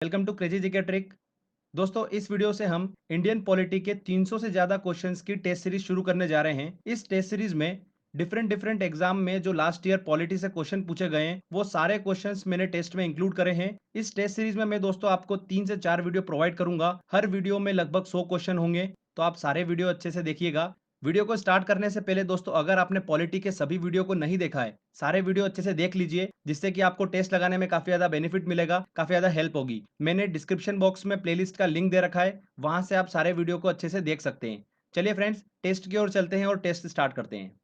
Welcome to crazy GK trick. दोस्तों, इस video से हम इंडियन पॉलिटी के 300 से ज्यादा क्वेश्चंस की टेस्ट सीरीज शुरू करने जा रहे हैं। इस टेस्ट सीरीज में डिफरेंट डिफरेंट एग्जाम में जो लास्ट ईयर पॉलिटी से क्वेश्चन पूछे गए हैं वो सारे क्वेश्चंस मैंने टेस्ट में इंक्लूड करे हैं। इस टेस्ट सीरीज में मैं दोस्तों आपको 3 से 4 वीडियो प्रोवाइड करूंगा। हर वीडियो में लगभग 100 क्वेश्चन होंगे, तो आप सारे वीडियो अच्छे से देखिएगा। वीडियो को स्टार्ट करने से पहले दोस्तों, अगर आपने पॉलिटी के सभी वीडियो को नहीं देखा है, सारे वीडियो अच्छे से देख लीजिए, जिससे कि आपको टेस्ट लगाने में काफी ज्यादा बेनिफिट मिलेगा, काफी ज्यादा हेल्प होगी। मैंने डिस्क्रिप्शन बॉक्स में प्लेलिस्ट का लिंक दे रखा है, वहां से आप सारे वीडियो को अच्छे से देख सकते हैं। चलिए फ्रेंड्स, टेस्ट की ओर चलते हैं और टेस्ट स्टार्ट करते हैं।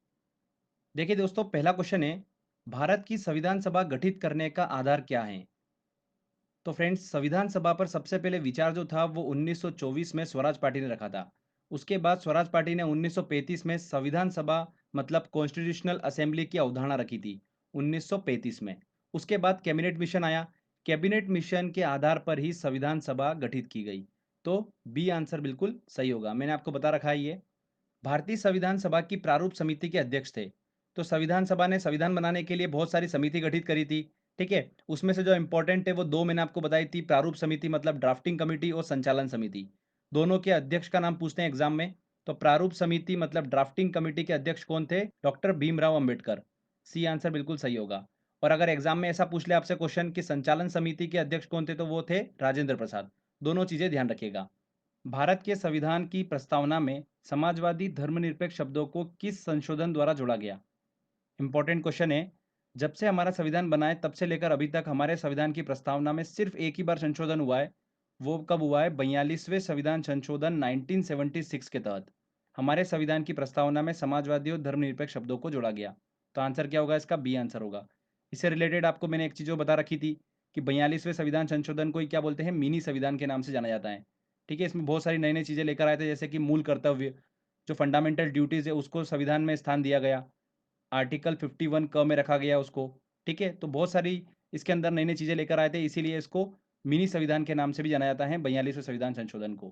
देखिए दोस्तों, पहला क्वेश्चन है, भारत की संविधान सभा गठित करने का आधार क्या है? तो फ्रेंड्स, संविधान सभा पर सबसे पहले विचार जो था वो 1924 में स्वराज पार्टी ने रखा था। उसके बाद स्वराज पार्टी ने 1935 में संविधान सभा मतलब कॉन्स्टिट्यूशनल असेंबली की अवधारणा रखी थी, 1935 में। उसके बाद कैबिनेट मिशन आया। कैबिनेट मिशन के आधार पर ही संविधान सभा गठित की गई। तो बी आंसर बिल्कुल सही होगा, मैंने आपको बता रखा है ये। भारतीय संविधान सभा की प्रारूप समिति के अध्यक्ष थे। तो संविधान सभा ने संविधान बनाने के लिए बहुत सारी समिति गठित करी थी। ठीक है, उसमें से जो इंपॉर्टेंट है वो दो मैंने आपको बताई थी, प्रारूप समिति मतलब ड्राफ्टिंग कमेटी और संचालन समिति। दोनों के अध्यक्ष का नाम पूछते हैं एग्जाम में। तो प्रारूप समिति मतलब ड्राफ्टिंग कमेटी के अध्यक्ष कौन थे? Doctor Bhimrao Ambedkar. C answer बिल्कुल सही होगा। और अगर एग्जाम में ऐसा पूछ ले आपसे क्वेश्चन कि संचालन समिति के अध्यक्ष कौन थे, तो वो थे राजेंद्र प्रसाद। दोनों चीजें ध्यान रखिएगा। भारत के संविधान की प्रस्तावना में समाजवादी धर्मनिरपेक्ष शब्दों को किस संशोधन द्वारा जोड़ा गया? इंपॉर्टेंट क्वेश्चन है। जब से हमारा संविधान बना है तब से लेकर अभी तक हमारे संविधान की प्रस्तावना में सिर्फ एक ही बार संशोधन हुआ है। वो कब हुआ है? 42वें संविधान संशोधन 1976 के तहत हमारे संविधान की प्रस्तावना में समाजवादी और धर्मनिरपेक्ष शब्दों को जोड़ा गया। तो आंसर क्या होगा? इसका बी आंसर होगा। इससे रिलेटेड आपको मैंने एक चीज जो बता रखी थी कि 42वें संविधान संशोधन को ही क्या बोलते हैं? मिनी संविधान के नाम से जाना जाता है। ठीक है, इसमें बहुत सारी नई नई चीजें लेकर आए थे, जैसे कि मूल कर्तव्य, जो फंडामेंटल ड्यूटीज है उसको संविधान में स्थान दिया गया। आर्टिकल 51 क में रखा गया उसको। ठीक है, तो बहुत सारी इसके अंदर नई नई चीजें लेकर आए थे, इसीलिए इसको मिनी संविधान के नाम से भी जाना जाता है, 42वें संविधान संशोधन को।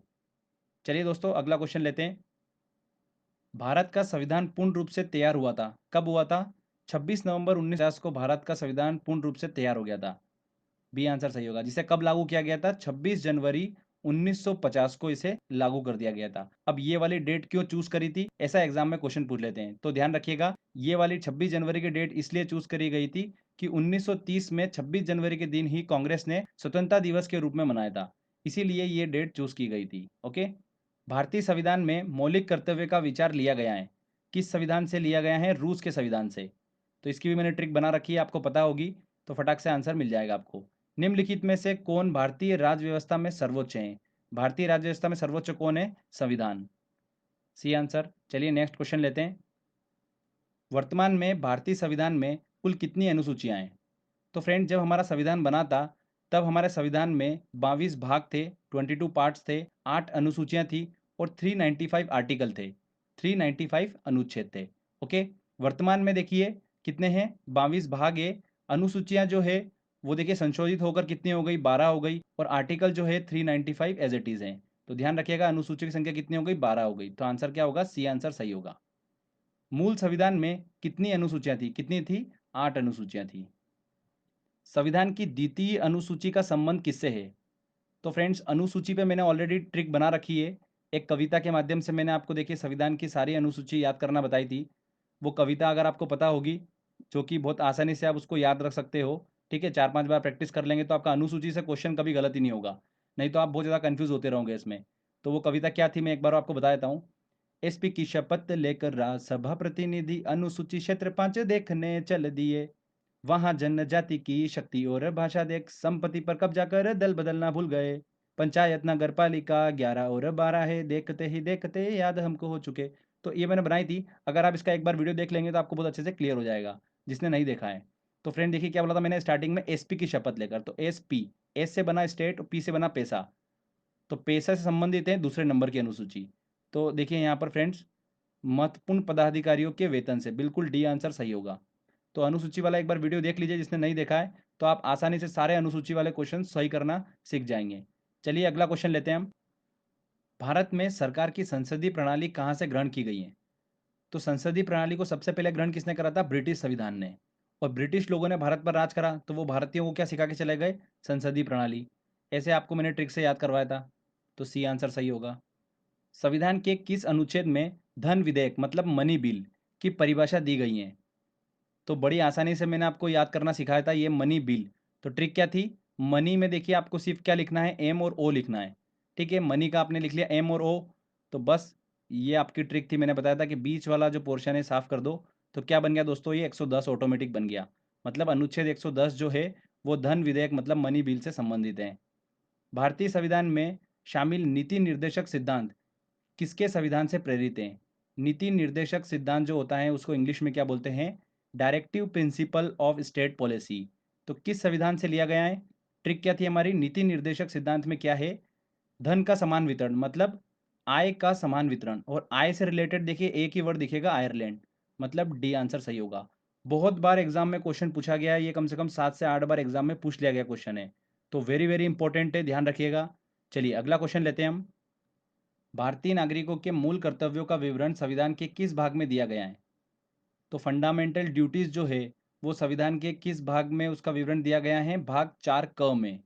चलिए दोस्तों, अगला क्वेश्चन लेते हैं। भारत का संविधान पूर्ण रूप से तैयार हुआ था, कब हुआ था? 26 नवंबर 1950 को भारत का संविधान पूर्ण रूप से तैयार हो गया था। बी आंसर सही होगा। जिसे कब लागू किया गया था? 26 जनवरी 1950 को इसे लागू कर दिया गया था। अब ये वाली डेट क्यों चूज करी थी, ऐसा एग्जाम में क्वेश्चन पूछ लेते हैं, तो ध्यान रखिएगा। ये वाली 26 जनवरी की डेट इसलिए चूज करी गई थी कि 1930 में 26 जनवरी के दिन ही कांग्रेस ने स्वतंत्रता दिवस के रूप में मनाया था, इसीलिए ये डेट चूज की गई थी। ओके। भारतीय संविधान में मौलिक कर्तव्य का विचार लिया गया है, किस संविधान से लिया गया है? रूस के संविधान से। तो इसकी भी मैंने ट्रिक बना रखी है, आपको पता होगी, तो फटाक से आंसर मिल जाएगा आपको। निम्नलिखित में से कौन भारतीय राज्य व्यवस्था में सर्वोच्च है? भारतीय राज्य व्यवस्था में सर्वोच्च कौन है? संविधान। C answer. चलिए नेक्स्ट क्वेश्चन लेते हैं। वर्तमान में भारतीय संविधान में कुल कितनी अनुसूचियां हैं? तो फ्रेंड, जब हमारा संविधान बना था तब हमारे संविधान में 22 भाग थे, 22 पार्ट्स थे, 8 अनुसूचियां थी और 395 आर्टिकल थे, 395 अनुच्छेद थे। ओके। वर्तमान में देखिए कितने हैं? 22 भाग है। अनुसूचियां जो है वो देखिए संशोधित होकर कितनी हो गई? 12 हो गई। और आर्टिकल जो है 395 एज इट इज है। तो ध्यान रखिएगा, अनुसूची की संख्या कितनी हो गई? 12 हो गई। तो आंसर क्या होगा? सी आंसर सही होगा। मूल संविधान में कितनी अनुसूचियां थी? कितनी थी? 8 अनुसूचियां थी। संविधान की द्वितीय अनुसूची का संबंध किससे है? तो फ्रेंड्स, अनुसूची पे मैंने ऑलरेडी ट्रिक बना रखी है। एक कविता के माध्यम से मैंने आपको देखिए संविधान की सारी अनुसूची याद करना बताई थी। वो कविता अगर आपको पता होगी, जो कि बहुत आसानी से आप उसको याद रख सकते हो, ठीक है, 4-5 बार प्रैक्टिस कर लेंगे तो आपका अनुसूची से क्वेश्चन कभी गलत ही नहीं होगा। नहीं तो आप बहुत ज़्यादा कंफ्यूज होते रहोगे इसमें। तो वो कविता क्या थी, मैं एक बार आपको बता देता हूँ। एसपी की शपथ लेकर राज्यसभा प्रतिनिधि अनुसूची क्षेत्र 5 देखने चल दिए। वहां जनजाति की शक्ति और भाषा देख संपत्ति पर कब्जा कर दल बदलना भूल गए। पंचायत नगर पालिका 11 और 12 है, देखते ही देखते याद हमको हो चुके। तो ये मैंने बनाई थी, अगर आप इसका एक बार वीडियो देख लेंगे तो आपको बहुत अच्छे से क्लियर हो जाएगा, जिसने नहीं देखा है। तो फ्रेंड देखिए क्या बोला था मैंने स्टार्टिंग में, एसपी की शपथ लेकर। तो एस पी, एस से बना स्टेट, पी से बना पैसा। तो पैसा से संबंधित है दूसरे नंबर की अनुसूची। तो देखिए यहाँ पर फ्रेंड्स, महत्वपूर्ण पदाधिकारियों के वेतन से, बिल्कुल डी आंसर सही होगा। तो अनुसूची वाला एक बार वीडियो देख लीजिए जिसने नहीं देखा है, तो आप आसानी से सारे अनुसूची वाले क्वेश्चन सही करना सीख जाएंगे। चलिए अगला क्वेश्चन लेते हैं हम। भारत में सरकार की संसदीय प्रणाली कहाँ से ग्रहण की गई है? तो संसदीय प्रणाली को सबसे पहले ग्रहण किसने करा था? ब्रिटिश संविधान ने। और ब्रिटिश लोगों ने भारत पर राज करा तो वो भारतीयों को क्या सिखा के चले गए? संसदीय प्रणाली। ऐसे आपको मैंने ट्रिक से याद करवाया था, तो सी आंसर सही होगा। संविधान के किस अनुच्छेद में धन विधेयक मतलब मनी बिल की परिभाषा दी गई है? तो बड़ी आसानी से मैंने आपको याद करना सिखाया था, ये मनी बिल। तो ट्रिक क्या थी? मनी में देखिए आपको सिर्फ क्या लिखना है, एम और ओ लिखना है। ठीक है, मनी का आपने लिख लिया एम और ओ, तो बस ये आपकी ट्रिक थी। मैंने बताया था कि बीच वाला जो पोर्शन है साफ कर दो। तो क्या बन गया दोस्तों, ये 110 ऑटोमेटिक बन गया। मतलब अनुच्छेद 110 जो है वो धन विधेयक मतलब मनी बिल से संबंधित है। भारतीय संविधान में शामिल नीति निर्देशक सिद्धांत किसके संविधान से प्रेरित हैं? नीति निर्देशक सिद्धांत जो होता है उसको इंग्लिश में क्या बोलते हैं? Directive principle of state policy. तो किस संविधान से लिया गया है? ट्रिक क्या थी हमारी? नीति निर्देशक सिद्धांत में क्या है? धन का समान वितरण मतलब आय का समान वितरण, और आय से रिलेटेड देखिए एक ही वर्ड दिखेगा, आयरलैंड। मतलब डी आंसर सही होगा। बहुत बार एग्जाम में क्वेश्चन पूछा गया है, ये कम से कम 7 से 8 बार एग्जाम में पूछ लिया गया क्वेश्चन है, तो वेरी वेरी इंपॉर्टेंट है, ध्यान रखिएगा। चलिए अगला क्वेश्चन लेते हैं हम। भारतीय नागरिकों के मूल कर्तव्यों का विवरण संविधान के किस भाग में दिया गया है? तो फंडामेंटल ड्यूटीज जो है वो संविधान के किस भाग में उसका विवरण दिया गया है? भाग 4 क में।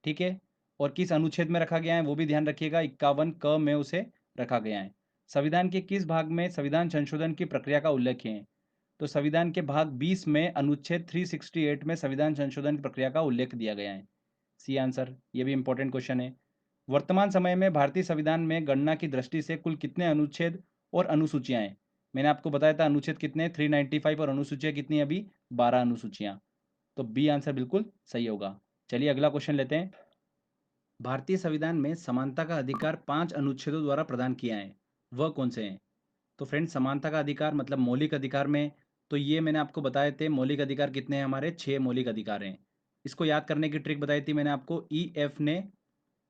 ठीक है, और किस अनुच्छेद में रखा गया है वो भी ध्यान रखिएगा, 51 क में उसे रखा गया है। संविधान के किस भाग में संविधान संशोधन की प्रक्रिया का उल्लेख है? तो संविधान के भाग 20 में अनुच्छेद 368 में संविधान संशोधन की प्रक्रिया का उल्लेख दिया गया है। सी आंसर, ये भी इंपॉर्टेंट क्वेश्चन है। वर्तमान समय में भारतीय संविधान में गणना की दृष्टि से कुल कितने अनुच्छेद और अनुसूचियां हैं? मैंने आपको बताया था अनुच्छेद कितने, 395, और अनुसूचियां कितनी है अभी? 12 अनुसूचियां। तो बी आंसर बिल्कुल सही होगा। चलिए अगला क्वेश्चन लेते हैं। भारतीय संविधान में समानता का अधिकार 5 अनुच्छेदों द्वारा प्रदान किया है, वह कौन से हैं? तो फ्रेंड, समानता का अधिकार मतलब मौलिक अधिकार में, तो ये मैंने आपको बताए थे मौलिक अधिकार कितने हैं हमारे, 6 मौलिक अधिकार हैं। इसको याद करने की ट्रिक बताई थी मैंने आपको, ई एफ ने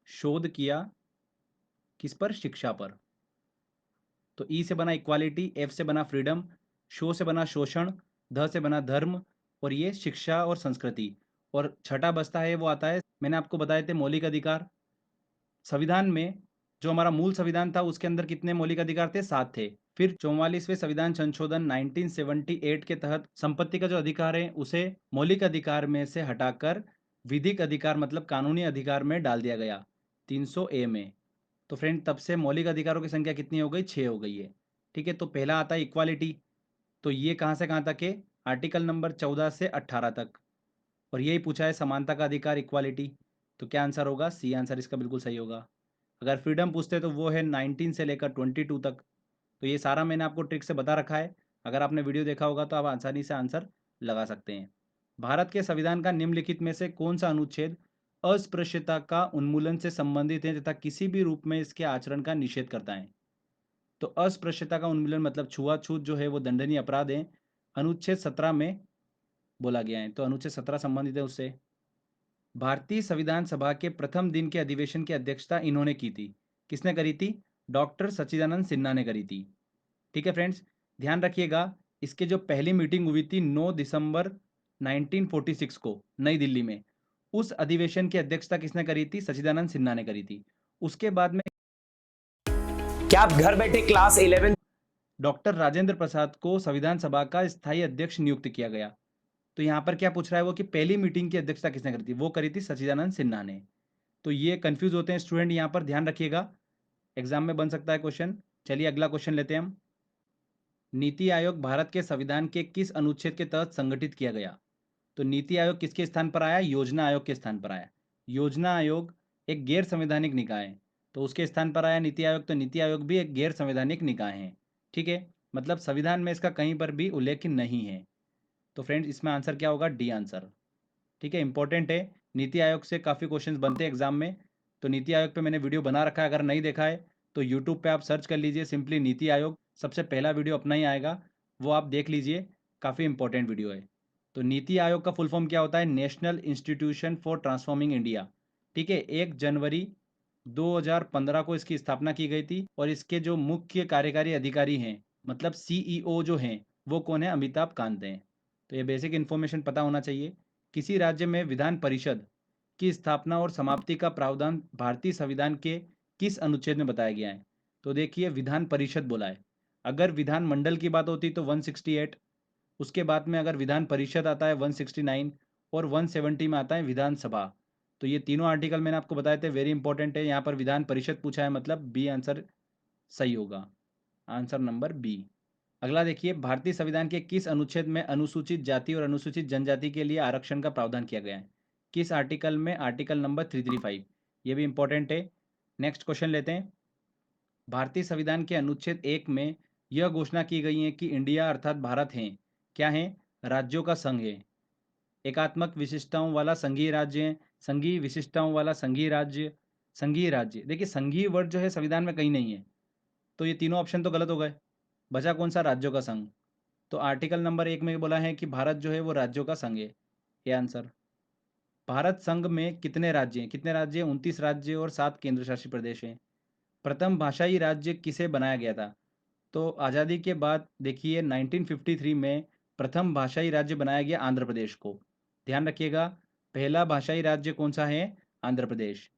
शोध किया किस पर? शिक्षा पर। तो ई से बना इक्वालिटी, एफ से बना फ्रीडम, शो से बना शोषण, ध से बना धर्म, और ये शिक्षा और संस्कृति। और छठा बस्ता है वो आता है, मैंने आपको बताए थे मौलिक अधिकार। संविधान में जो हमारा मूल संविधान था उसके अंदर कितने मौलिक अधिकार थे? 7 थे। फिर 44वें संविधान संशोधन 1978 के तहत संपत्ति का जो अधिकार है उसे मौलिक अधिकार में से हटाकर विधिक अधिकार मतलब कानूनी अधिकार में डाल दिया गया, 300 ए में। तो फ्रेंड तब से मौलिक अधिकारों की संख्या कितनी हो गई? 6 हो गई है। ठीक है, तो पहला आता है इक्वालिटी, तो ये कहाँ से कहाँ तक है? आर्टिकल नंबर 14 से 18 तक। और यही पूछा है समानता का अधिकार, इक्वालिटी। तो क्या आंसर होगा? सी आंसर इसका बिल्कुल सही होगा। अगर फ्रीडम पूछते तो वो है 19 से लेकर 22 तक। तो ये सारा मैंने आपको ट्रिक से बता रखा है, अगर आपने वीडियो देखा होगा तो आप आसानी से आंसर लगा सकते हैं। भारत के संविधान का निम्नलिखित में से कौन सा अनुच्छेद अस्पृश्यता का उन्मूलन से संबंधित है तथा किसी भी रूप में इसके आचरण का निषेध करता है? तो अस्पृश्यता का उन्मूलन मतलब छुआछूत जो है वो दंडनीय अपराध है, अनुच्छेद 17 में बोला गया है, तो अनुच्छेद 17 संबंधित है उससे। भारतीय संविधान सभा के प्रथम दिन के अधिवेशन की अध्यक्षता इन्होंने की थी, किसने करी थी? डॉक्टर सच्चिदानंद सिन्हा ने करी थी। ठीक है फ्रेंड्स, ध्यान रखिएगा, इसके जो पहली मीटिंग हुई थी 9 दिसंबर 1946 को नई दिल्ली में, उस अधिवेशन की अध्यक्षता किसने करी थी? सच्चिदानंद सिन्हा ने करी थी। उसके बाद में क्या आप घर बैठे क्लास 11 डॉक्टर राजेंद्र प्रसाद को संविधान सभा का स्थायी अध्यक्ष नियुक्त किया गया। तो यहाँ पर क्या पूछ रहा है वो कि पहली मीटिंग की अध्यक्षता किसने करी थी? वो करी थी सच्चिदानंद सिन्हा ने। तो ये कंफ्यूज होते हैं स्टूडेंट, यहाँ पर ध्यान रखिएगा, एग्जाम में बन सकता है क्वेश्चन। चलिए अगला क्वेश्चन लेते हैं हम। नीति आयोग भारत के संविधान के किस अनुच्छेद के तहत संगठित किया गया? तो नीति आयोग किसके स्थान पर आया? योजना आयोग के स्थान पर आया। योजना आयोग एक गैर संवैधानिक निकाय है, तो उसके स्थान पर आया नीति आयोग, तो नीति आयोग भी एक गैर संवैधानिक निकाय है। ठीक है, मतलब संविधान में इसका कहीं पर भी उल्लेख नहीं है। तो फ्रेंड्स इसमें आंसर क्या होगा? D answer. ठीक है, इंपॉर्टेंट है, नीति आयोग से काफ़ी क्वेश्चंस बनते हैं एग्जाम में। तो नीति आयोग पे मैंने वीडियो बना रखा है, अगर नहीं देखा है तो यूट्यूब पे आप सर्च कर लीजिए सिंपली नीति आयोग, सबसे पहला वीडियो अपना ही आएगा, वो आप देख लीजिए, काफ़ी इंपॉर्टेंट वीडियो है। तो नीति आयोग का फुल फॉर्म क्या होता है? National institution for transforming India. ठीक है, 1 जनवरी 2015 को इसकी स्थापना की गई थी, और इसके जो मुख्य कार्यकारी अधिकारी हैं मतलब सीईओ जो हैं वो कौन है? अमिताभ कांत हैं। तो ये बेसिक इन्फॉर्मेशन पता होना चाहिए। किसी राज्य में विधान परिषद की स्थापना और समाप्ति का प्रावधान भारतीय संविधान के किस अनुच्छेद में बताया गया है? तो देखिए विधान परिषद बोला है, अगर विधान मंडल की बात होती तो 168, उसके बाद में अगर विधान परिषद आता है 169, और 170 में आता है विधानसभा। तो ये तीनों आर्टिकल मैंने आपको बताए थे, वेरी इंपॉर्टेंट है। यहाँ पर विधान परिषद पूछा है, मतलब बी आंसर सही होगा, आंसर नंबर बी। अगला देखिए, भारतीय संविधान के किस अनुच्छेद में अनुसूचित जाति और अनुसूचित जनजाति के लिए आरक्षण का प्रावधान किया गया है? किस आर्टिकल में? Article number 335। ये भी इंपॉर्टेंट है। नेक्स्ट क्वेश्चन लेते हैं। भारतीय संविधान के अनुच्छेद 1 में यह घोषणा की गई है कि इंडिया अर्थात भारत है, क्या है? राज्यों का संघ है। एकात्मक विशिष्टताओं वाला संघीय राज्य है, संघीय विशिष्टताओं वाला संघीय राज्य, संघीय राज्य। देखिए संघीय वर्ड जो है संविधान में कहीं नहीं है, तो ये तीनों ऑप्शन तो गलत हो गए। बचा कौन सा? राज्यों का संघ। तो आर्टिकल नंबर 1 में बोला है कि भारत जो है वो राज्यों का संघ है, ये आंसर। भारत संघ में कितने राज्य हैं? कितने राज्य हैं? 29 राज्य और 7 केंद्र शासित प्रदेश हैं। प्रथम भाषाई राज्य किसे बनाया गया था? तो आज़ादी के बाद देखिए 1953 में प्रथम भाषाई राज्य बनाया गया आंध्र प्रदेश को। ध्यान रखिएगा, पहला भाषाई राज्य कौन सा है? आंध्र प्रदेश।